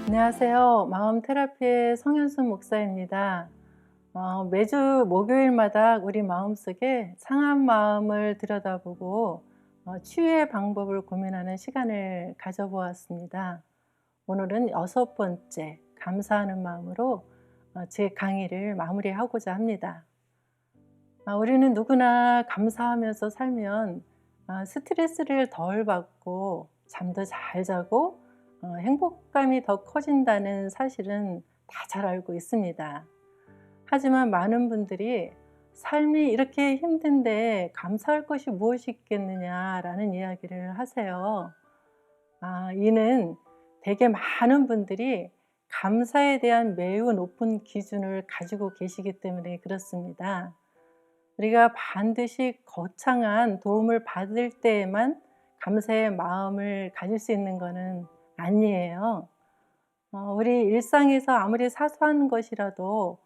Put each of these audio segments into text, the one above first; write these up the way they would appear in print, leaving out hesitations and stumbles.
안녕하세요. 마음 테라피의 성현순 목사입니다. 매주 목요일마다 우리 마음속에 상한 마음을 들여다보고 치유의 방법을 고민하는 시간을 가져보았습니다. 오늘은 6번째 감사하는 마음으로 제 강의를 마무리하고자 합니다. 우리는 누구나 감사하면서 살면 스트레스를 덜 받고 잠도 잘 자고 행복감이 더 커진다는 사실은 다 잘 알고 있습니다. 하지만 많은 분들이 삶이 이렇게 힘든데 감사할 것이 무엇이 있겠느냐라는 이야기를 하세요. 이는 대개 많은 분들이 감사에 대한 매우 높은 기준을 가지고 계시기 때문에 그렇습니다. 우리가 반드시 거창한 도움을 받을 때에만 감사의 마음을 가질 수 있는 것은 아니에요. 우리 일상에서 아무리 사소한 것이라도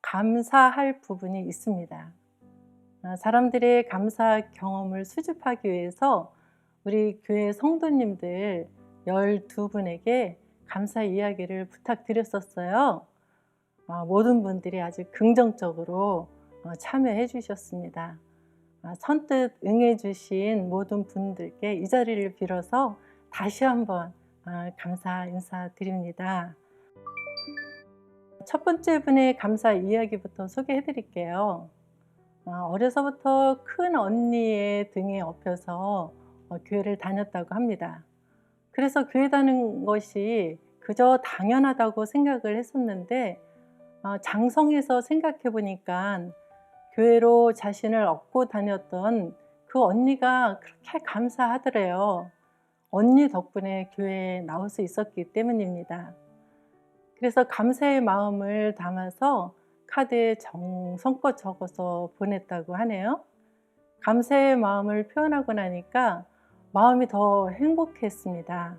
감사할 부분이 있습니다. 사람들의 감사 경험을 수집하기 위해서 우리 교회 성도님들 12분에게 감사 이야기를 부탁드렸었어요. 모든 분들이 아주 긍정적으로 참여해 주셨습니다. 선뜻 응해 주신 모든 분들께 이 자리를 빌어서 다시 한번 감사 인사드립니다. 첫 번째 분의 감사 이야기부터 소개해 드릴게요. 어려서부터 큰 언니의 등에 업혀서 교회를 다녔다고 합니다. 그래서 교회 다니는 것이 그저 당연하다고 생각을 했었는데 장성해서 생각해 보니까 교회로 자신을 업고 다녔던 그 언니가 그렇게 감사하더래요. 언니 덕분에 교회에 나올 수 있었기 때문입니다. 그래서 감사의 마음을 담아서 카드에 정성껏 적어서 보냈다고 하네요. 감사의 마음을 표현하고 나니까 마음이 더 행복했습니다.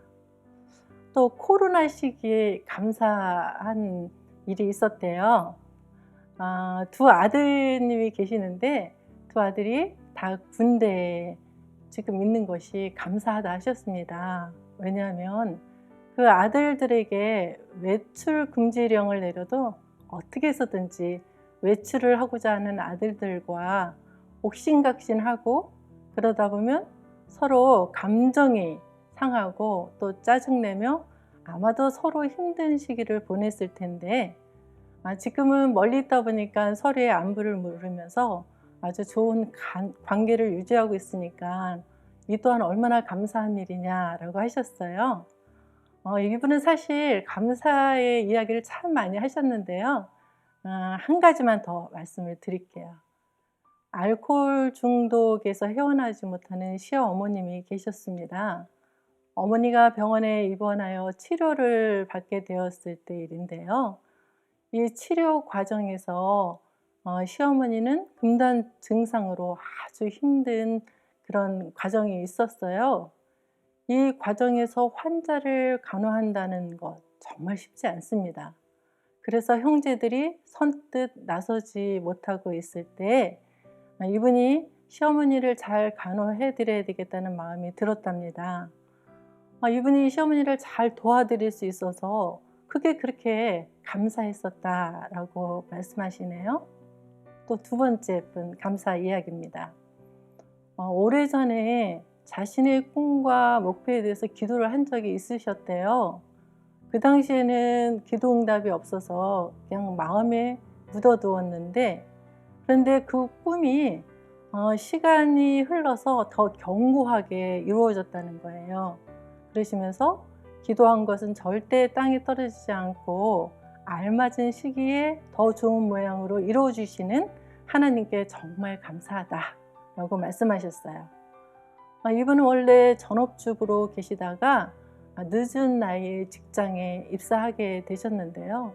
또 코로나 시기에 감사한 일이 있었대요. 두 아드님이 계시는데 두 아들이 다 군대에 지금 있는 것이 감사하다 하셨습니다. 왜냐하면 그 아들들에게 외출 금지령을 내려도 어떻게 해서든지 외출을 하고자 하는 아들들과 옥신각신하고 그러다 보면 서로 감정이 상하고 또 짜증내며 아마도 서로 힘든 시기를 보냈을 텐데 지금은 멀리 있다 보니까 서로의 안부를 물으면서 아주 좋은 관계를 유지하고 있으니까 이 또한 얼마나 감사한 일이냐라고 하셨어요. 이분은 사실 감사의 이야기를 참 많이 하셨는데요. 한 가지만 더 말씀을 드릴게요. 알코올 중독에서 헤어나지 못하는 시어머님이 계셨습니다. 어머니가 병원에 입원하여 치료를 받게 되었을 때 일인데요. 이 치료 과정에서 시어머니는 금단 증상으로 아주 힘든 그런 과정이 있었어요. 이 과정에서 환자를 간호한다는 것 정말 쉽지 않습니다. 그래서 형제들이 선뜻 나서지 못하고 있을 때 이분이 시어머니를 잘 간호해 드려야 되겠다는 마음이 들었답니다. 이분이 시어머니를 잘 도와드릴 수 있어서 그게 그렇게 감사했었다라고 말씀하시네요. 또 두 번째 분 감사 이야기입니다. 오래전에 자신의 꿈과 목표에 대해서 기도를 한 적이 있으셨대요. 그 당시에는 기도 응답이 없어서 그냥 마음에 묻어두었는데 그런데 그 꿈이 시간이 흘러서 더 견고하게 이루어졌다는 거예요. 그러시면서 기도한 것은 절대 땅에 떨어지지 않고 알맞은 시기에 더 좋은 모양으로 이루어주시는 하나님께 정말 감사하다라고 말씀하셨어요. 이분은 원래 전업주부로 계시다가 늦은 나이에 직장에 입사하게 되셨는데요.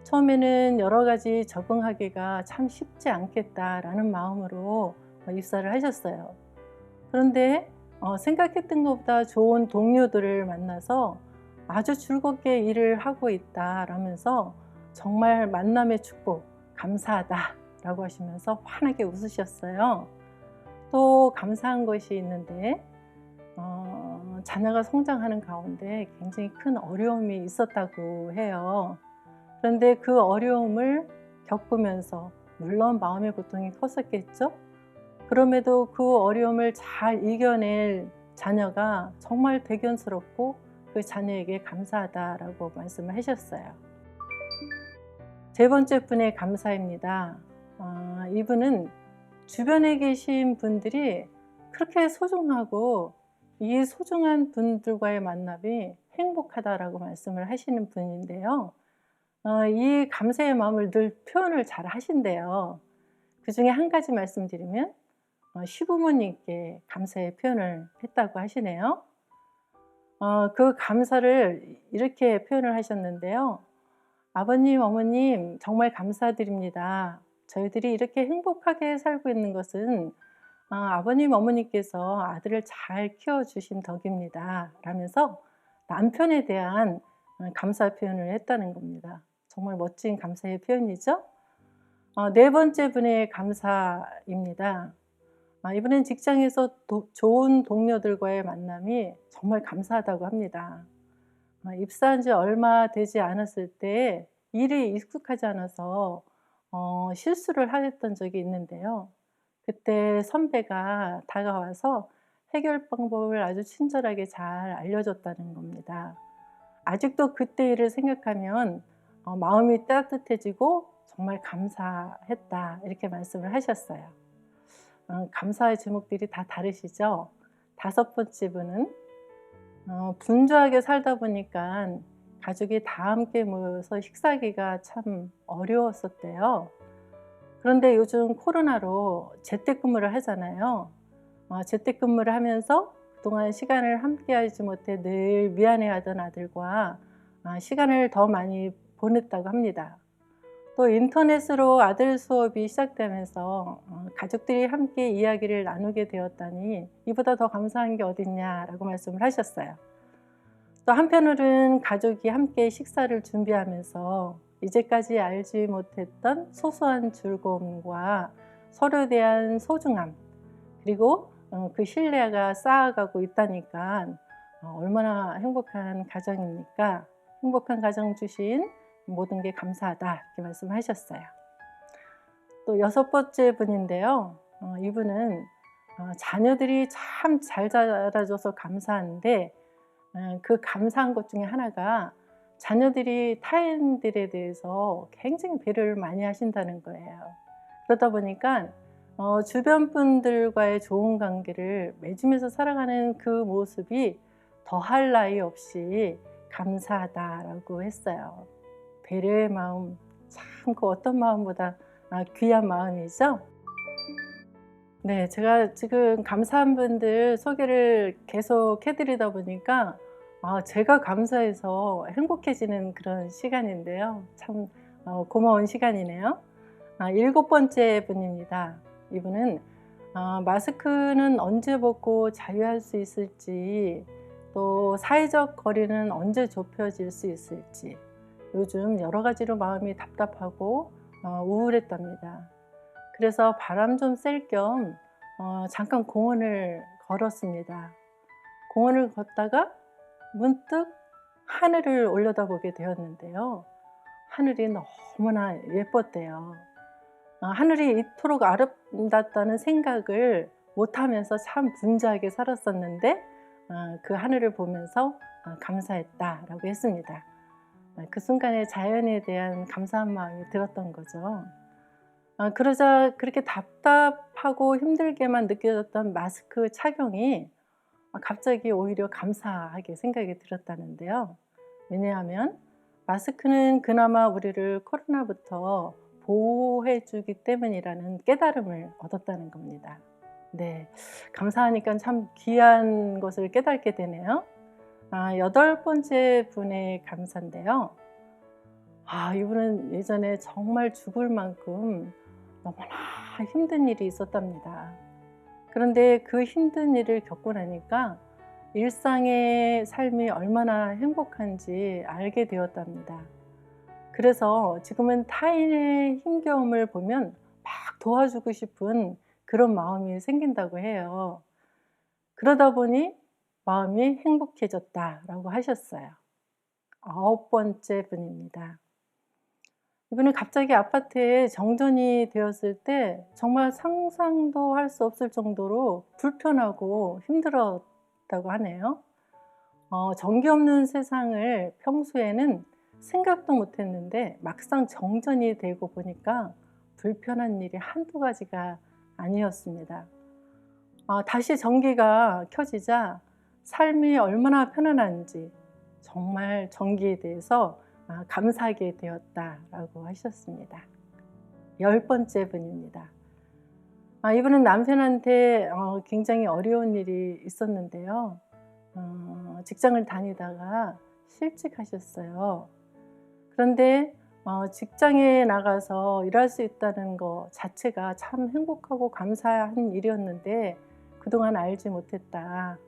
처음에는 여러 가지 적응하기가 참 쉽지 않겠다라는 마음으로 입사를 하셨어요. 그런데 생각했던 것보다 좋은 동료들을 만나서 아주 즐겁게 일을 하고 있다라면서 정말 만남의 축복 감사하다라고 하시면서 환하게 웃으셨어요. 또 감사한 것이 있는데 자녀가 성장하는 가운데 굉장히 큰 어려움이 있었다고 해요. 그런데 그 어려움을 겪으면서 물론 마음의 고통이 컸었겠죠. 그럼에도 그 어려움을 잘 이겨낼 자녀가 정말 대견스럽고 그 자녀에게 감사하다라고 말씀을 하셨어요. 세 번째 분의 감사입니다. 이분은 주변에 계신 분들이 그렇게 소중하고 이 소중한 분들과의 만남이 행복하다라고 말씀을 하시는 분인데요. 이 감사의 마음을 늘 표현을 잘 하신대요. 그 중에 한 가지 말씀드리면 시부모님께 감사의 표현을 했다고 하시네요. 그 감사를 이렇게 표현을 하셨는데요. 아버님, 어머님 정말 감사드립니다. 저희들이 이렇게 행복하게 살고 있는 것은 아버님, 어머니께서 아들을 잘 키워주신 덕입니다. 라면서 남편에 대한 감사 표현을 했다는 겁니다. 정말 멋진 감사의 표현이죠. 네 번째 분의 감사입니다. 이분은 직장에서 좋은 동료들과의 만남이 정말 감사하다고 합니다. 입사한 지 얼마 되지 않았을 때 일이 익숙하지 않아서 실수를 했던 적이 있는데요. 그때 선배가 다가와서 해결 방법을 아주 친절하게 잘 알려줬다는 겁니다. 아직도 그때 일을 생각하면 마음이 따뜻해지고 정말 감사했다 이렇게 말씀을 하셨어요. 감사의 제목들이 다 다르시죠? 다섯 번째 분은 분주하게 살다 보니까 가족이 다 함께 모여서 식사하기가 참 어려웠었대요. 그런데 요즘 코로나로 재택근무를 하잖아요. 재택근무를 하면서 그동안 시간을 함께 하지 못해 늘 미안해하던 아들과 시간을 더 많이 보냈다고 합니다. 또 인터넷으로 아들 수업이 시작되면서 가족들이 함께 이야기를 나누게 되었다니 이보다 더 감사한 게 어딨냐라고 말씀을 하셨어요. 또 한편으로는 가족이 함께 식사를 준비하면서 이제까지 알지 못했던 소소한 즐거움과 서로에 대한 소중함 그리고 그 신뢰가 쌓아가고 있다니까 얼마나 행복한 가정입니까? 행복한 가정 주신 모든 게 감사하다 이렇게 말씀하셨어요. 또 여섯 번째 분인데요. 이분은 자녀들이 참 잘 자라줘서 감사한데 그 감사한 것 중에 하나가 자녀들이 타인들에 대해서 굉장히 배려를 많이 하신다는 거예요. 그러다 보니까 주변 분들과의 좋은 관계를 맺으면서 살아가는 그 모습이 더할 나위 없이 감사하다라고 했어요. 배려의 마음, 참 그 어떤 마음보다 귀한 마음이죠. 네, 제가 지금 감사한 분들 소개를 계속 해드리다 보니까 제가 감사해서 행복해지는 그런 시간인데요. 참 고마운 시간이네요. 일곱 번째 분입니다. 이분은 마스크는 언제 벗고 자유할 수 있을지, 또 사회적 거리는 언제 좁혀질 수 있을지 요즘 여러 가지로 마음이 답답하고 우울했답니다. 그래서 바람 좀 쐴 겸 잠깐 공원을 걸었습니다. 공원을 걷다가 문득 하늘을 올려다보게 되었는데요. 하늘이 너무나 예뻤대요. 하늘이 이토록 아름답다는 생각을 못하면서 참 분주하게 살았었는데 그 하늘을 보면서 감사했다라고 했습니다. 그 순간에 자연에 대한 감사한 마음이 들었던 거죠. 그러자 그렇게 답답하고 힘들게만 느껴졌던 마스크 착용이 갑자기 오히려 감사하게 생각이 들었다는데요. 왜냐하면 마스크는 그나마 우리를 코로나부터 보호해 주기 때문이라는 깨달음을 얻었다는 겁니다. 네, 감사하니까 참 귀한 것을 깨닫게 되네요. 여덟 번째 분의 감사인데요. 이분은 예전에 정말 죽을 만큼 너무나 힘든 일이 있었답니다. 그런데 그 힘든 일을 겪고 나니까 일상의 삶이 얼마나 행복한지 알게 되었답니다. 그래서 지금은 타인의 힘겨움을 보면 막 도와주고 싶은 그런 마음이 생긴다고 해요. 그러다 보니 마음이 행복해졌다라고 하셨어요. 9번째 분입니다. 이분은 갑자기 아파트에 정전이 되었을 때 정말 상상도 할 수 없을 정도로 불편하고 힘들었다고 하네요. 전기 없는 세상을 평소에는 생각도 못 했는데 막상 정전이 되고 보니까 불편한 일이 한두 가지가 아니었습니다. 다시 전기가 켜지자 삶이 얼마나 편안한지 정말 전기에 대해서 감사하게 되었다라고 하셨습니다. 10번째 분입니다. 이분은 남편한테 굉장히 어려운 일이 있었는데요. 직장을 다니다가 실직하셨어요. 그런데 직장에 나가서 일할 수 있다는 것 자체가 참 행복하고 감사한 일이었는데 그동안 알지 못했다.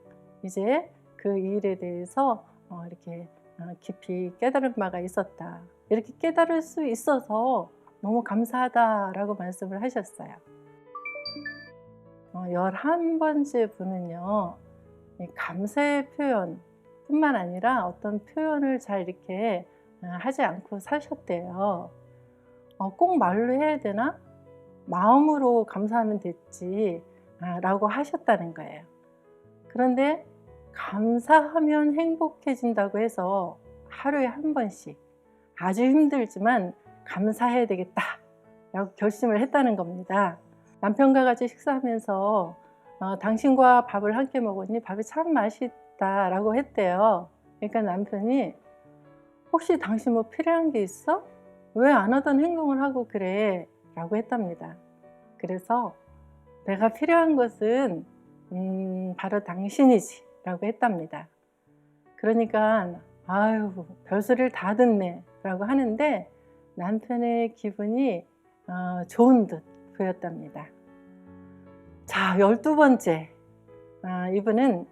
이제 그 일에 대해서 이렇게 깊이 깨달은 바가 있었다. 이렇게 깨달을 수 있어서 너무 감사하다라고 말씀을 하셨어요. 11번째 분은요. 감사의 표현 뿐만 아니라 어떤 표현을 잘 이렇게 하지 않고 사셨대요. 꼭 말로 해야 되나? 마음으로 감사하면 됐지 라고 하셨다는 거예요. 그런데 감사하면 행복해진다고 해서 하루에 한 번씩 아주 힘들지만 감사해야 되겠다 라고 결심을 했다는 겁니다. 남편과 같이 식사하면서 당신과 밥을 함께 먹으니 밥이 참 맛있다 라고 했대요. 그러니까 남편이 혹시 당신 뭐 필요한 게 있어? 왜 안 하던 행동을 하고 그래? 라고 했답니다. 그래서 내가 필요한 것은 바로 당신이지 라고 했답니다. 그러니까 아유 별소리를 다 듣네 라고 하는데 남편의 기분이 좋은 듯 보였답니다. 자, 12번째. 이분은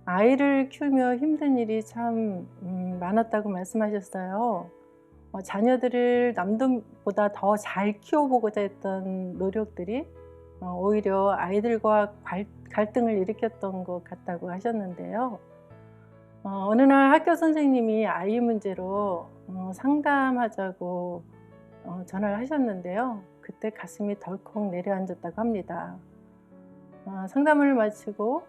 아이를 키우며 힘든 일이 참 많았다고 말씀하셨어요. 자녀들을 남들보다 더 잘 키워보고자 했던 노력들이 오히려 아이들과 갈등을 일으켰던 것 같다고 하셨는데요. 어느 날 학교 선생님이 아이 문제로 상담하자고 전화를 하셨는데요. 그때 가슴이 덜컥 내려앉았다고 합니다. 상담을 마치고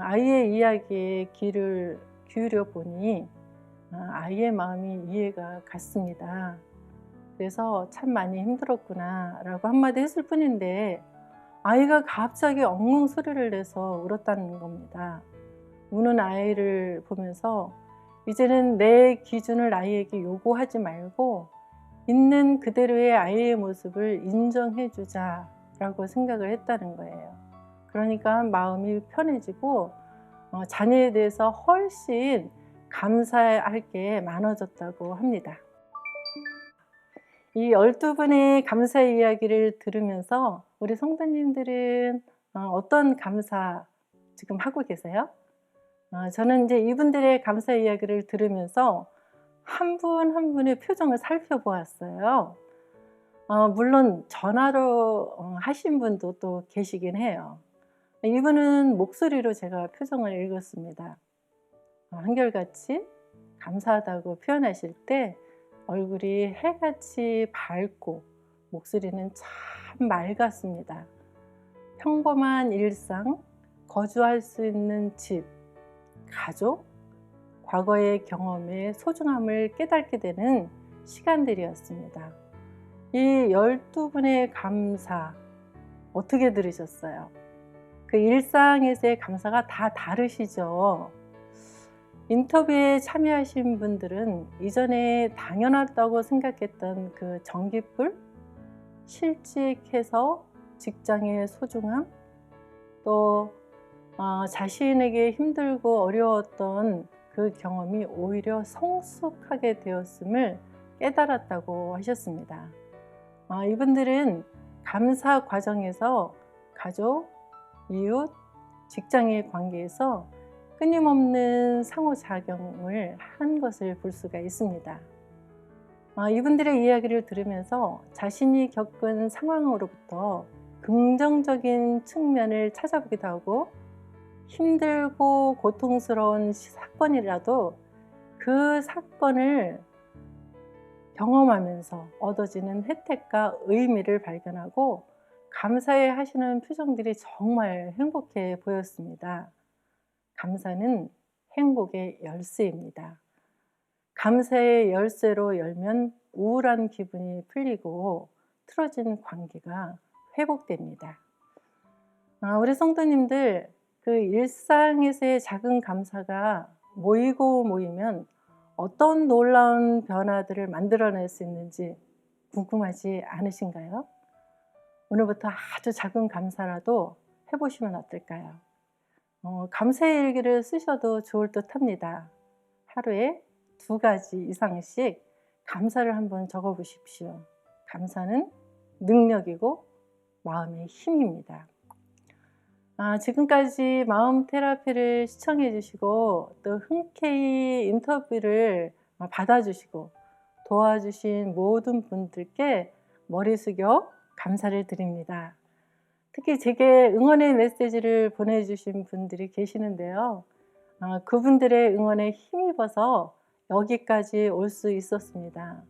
아이의 이야기에 귀를 기울여 보니 아이의 마음이 이해가 갔습니다. 그래서 참 많이 힘들었구나 라고 한마디 했을 뿐인데 아이가 갑자기 엉엉 소리를 내서 울었다는 겁니다. 우는 아이를 보면서 이제는 내 기준을 아이에게 요구하지 말고 있는 그대로의 아이의 모습을 인정해 주자 라고 생각을 했다는 거예요. 그러니까 마음이 편해지고 자녀에 대해서 훨씬 감사할 게 많아졌다고 합니다. 이 12분의 감사의 이야기를 들으면서 우리 성도님들은 어떤 감사 지금 하고 계세요? 저는 이제 이분들의 감사 이야기를 들으면서 한 분 한 분의 표정을 살펴보았어요. 물론 전화로 하신 분도 또 계시긴 해요. 이분은 목소리로 제가 표정을 읽었습니다. 한결같이 감사하다고 표현하실 때 얼굴이 해같이 밝고 목소리는 참 맑았습니다. 평범한 일상, 거주할 수 있는 집, 가족, 과거의 경험의 소중함을 깨닫게 되는 시간들이었습니다. 이 12분의 감사 어떻게 들으셨어요? 그 일상에서의 감사가 다 다르시죠? 인터뷰에 참여하신 분들은 이전에 당연하다고 생각했던 그 전기불, 실직해서 직장의 소중함, 또 자신에게 힘들고 어려웠던 그 경험이 오히려 성숙하게 되었음을 깨달았다고 하셨습니다. 이분들은 감사 과정에서 가족, 이웃, 직장의 관계에서 끊임없는 상호작용을 한 것을 볼 수가 있습니다. 이분들의 이야기를 들으면서 자신이 겪은 상황으로부터 긍정적인 측면을 찾아보기도 하고 힘들고 고통스러운 사건이라도 그 사건을 경험하면서 얻어지는 혜택과 의미를 발견하고 감사해 하시는 표정들이 정말 행복해 보였습니다. 감사는 행복의 열쇠입니다. 감사의 열쇠로 열면 우울한 기분이 풀리고 틀어진 관계가 회복됩니다. 우리 성도님들, 그 일상에서의 작은 감사가 모이고 모이면 어떤 놀라운 변화들을 만들어낼 수 있는지 궁금하지 않으신가요? 오늘부터 아주 작은 감사라도 해보시면 어떨까요? 감사의 일기를 쓰셔도 좋을 듯 합니다. 하루에 2가지 이상씩 감사를 한번 적어 보십시오. 감사는 능력이고 마음의 힘입니다. 지금까지 마음 테라피를 시청해 주시고 또 흔쾌히 인터뷰를 받아주시고 도와주신 모든 분들께 머리 숙여 감사를 드립니다. 특히 제게 응원의 메시지를 보내주신 분들이 계시는데요. 그분들의 응원에 힘입어서 여기까지 올 수 있었습니다.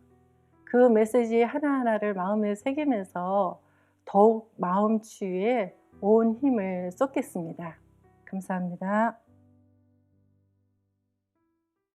그 메시지 하나하나를 마음에 새기면서 더욱 마음 치유에 온 힘을 쏟겠습니다. 감사합니다.